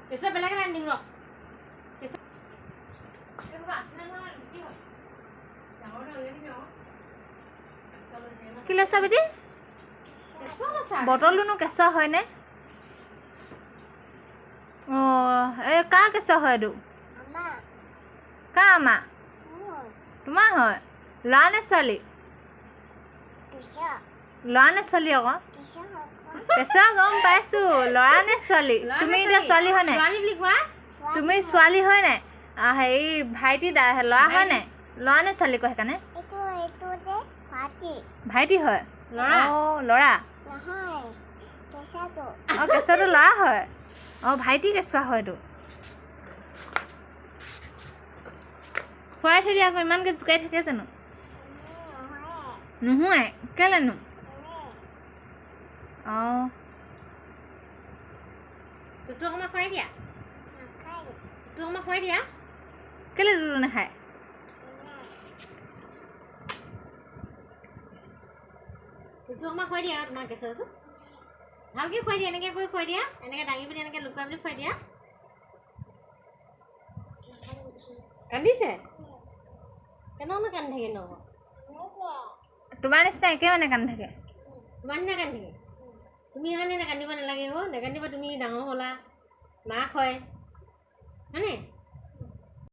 কেঁচুৱা বেলেগ এটা আনি দিম ৰ কেঁচুৱা আছে নে নহয় কি হয় ডাঙৰ লৈ দিবি কি লৈছা বেটি বটলটোনো কেঁচুৱা হয়নে অঁ এই কাৰ কেঁচুৱা হয় এইটো কাৰ আমা তোমাৰ হয় ল'ৰা নে ছোৱালী ল'ৰা নে ছোৱালী আকৌ কেঁচুৱা গম পাইছোঁ ল'ৰা নে ছোৱালী তুমি এতিয়া ছোৱালী হয় নাই ছোৱালী বুলি কোৱা তুমি ছোৱালী হয় নাই হেৰি ভাইটি ল'ৰা হয় নাই ল'ৰা নে ছোৱালী কয় সেইকাৰণে ভাইটি হয় ল'ৰা অঁ ল'ৰা অঁ কেঁচুৱাটো ল'ৰা হয় অঁ ভাইটি কেঁচুৱা হয়তো খুৱাই থৈ দিয়া আকৌ ইমানকৈ জোকাই থাকে জানো নোহোৱাই কেলেনো অঁ তোক অকণমান খুৱাই দিয়া তোক অকণমান খুৱাই দিয়া কেলে দুটো নাখায় তোক অকণমান খুৱাই দিয়া তোমাৰ কেঁচুৱাটো ভালকৈ খুৱাই দিয়া এনেকৈ কৰি খুৱাই দিয়া এনেকৈ দাঙি পিনি এনেকৈ লুকুৱাই বুলি খুৱাই দিয়া কান্দিছে কেনেকৈনো কান্দি থাকে ন তোমাৰ নিচিনা একে মানে কান্দি থাকে তোমাৰ নিচিনা কান্দি থাকে তুমি সেইকাৰণে কান্দিব নালাগে অ' নেকান্দিবা তুমি ডাঙৰ হ'লা মাক হয় হয়নে